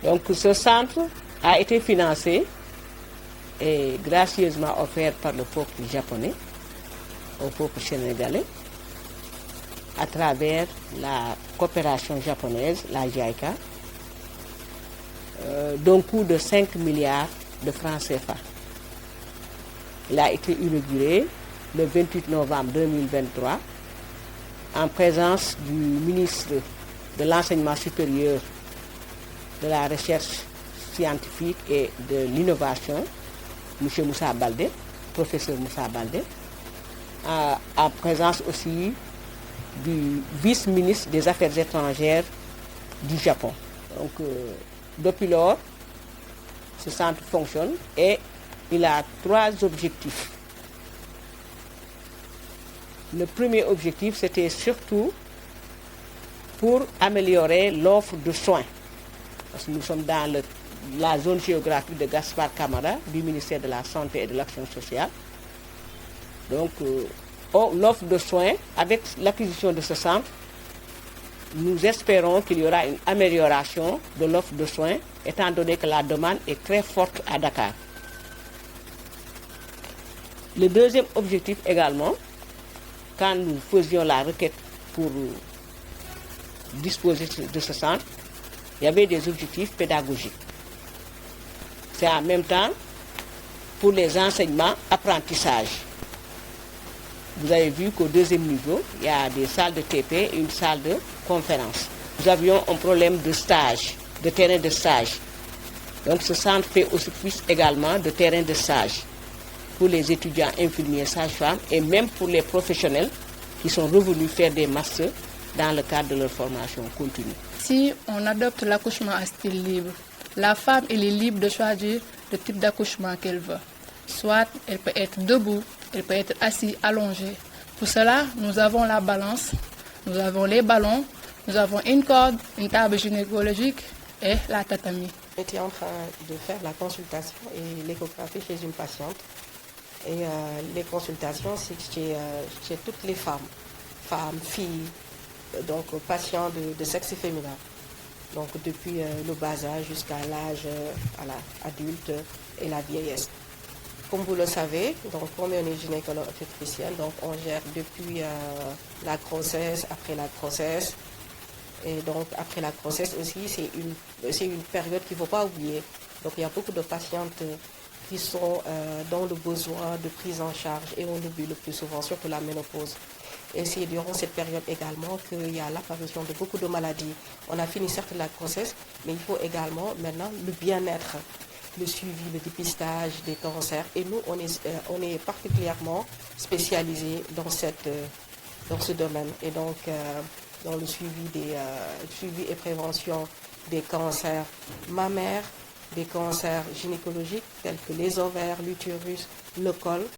Donc ce centre a été financé et gracieusement offert par le peuple japonais au peuple sénégalais à travers la coopération japonaise, la JICA, d'un coût de 5 milliards de francs CFA. Il a été inauguré le 28 novembre 2023 en présence du ministre de l'Enseignement supérieur, de la Recherche scientifique et de l'Innovation, M. Moussa Baldé, professeur Moussa Baldé, en présence aussi du vice-ministre des Affaires étrangères du Japon. Donc, depuis lors, ce centre fonctionne et il a 3 objectifs. Le premier objectif, c'était surtout pour améliorer l'offre de soins. Parce que nous sommes dans la zone géographique de Gaspard Camara, du ministère de la Santé et de l'Action sociale. Donc, l'offre de soins, avec l'acquisition de ce centre, nous espérons qu'il y aura une amélioration de l'offre de soins, étant donné que la demande est très forte à Dakar. Le deuxième objectif également, quand nous faisions la requête pour disposer de ce centre, il y avait des objectifs pédagogiques. C'est en même temps pour les enseignements, apprentissage. Vous avez vu qu'au deuxième niveau, il y a des salles de TP et une salle de conférence. Nous avions un problème de stage, de terrain de stage. Donc ce centre fait office également de terrain de stage pour les étudiants infirmiers, sages-femmes et même pour les professionnels qui sont revenus faire des masters dans le cadre de leur formation continue. Si on adopte l'accouchement à style libre, la femme elle est libre de choisir le type d'accouchement qu'elle veut. Soit elle peut être debout, elle peut être assise, allongée. Pour cela, nous avons la balance, nous avons les ballons, nous avons une corde, une table gynécologique et la tatami. J'étais en train de faire la consultation et l'échographie chez une patiente. Et les consultations, c'est chez toutes les femmes, filles, donc patients de sexe féminin. Donc depuis le bas âge jusqu'à l'âge adulte et la vieillesse. Comme vous le savez, donc comme on est gynécologue obstétricienne, donc on gère depuis la grossesse, après la grossesse. Et donc après la grossesse aussi, c'est une période qu'il ne faut pas oublier. Donc il y a beaucoup de patientes qui sont dans le besoin de prise en charge et on oublie le plus souvent, surtout la ménopause. Et c'est durant cette période également qu'il y a l'apparition de beaucoup de maladies. On a fini certes la grossesse, mais il faut également maintenant le bien-être, le suivi, le dépistage des cancers. Et nous, on est particulièrement spécialisés dans ce domaine. Et donc, dans le suivi et prévention des cancers mammaires, des cancers gynécologiques tels que les ovaires, l'utérus, le col.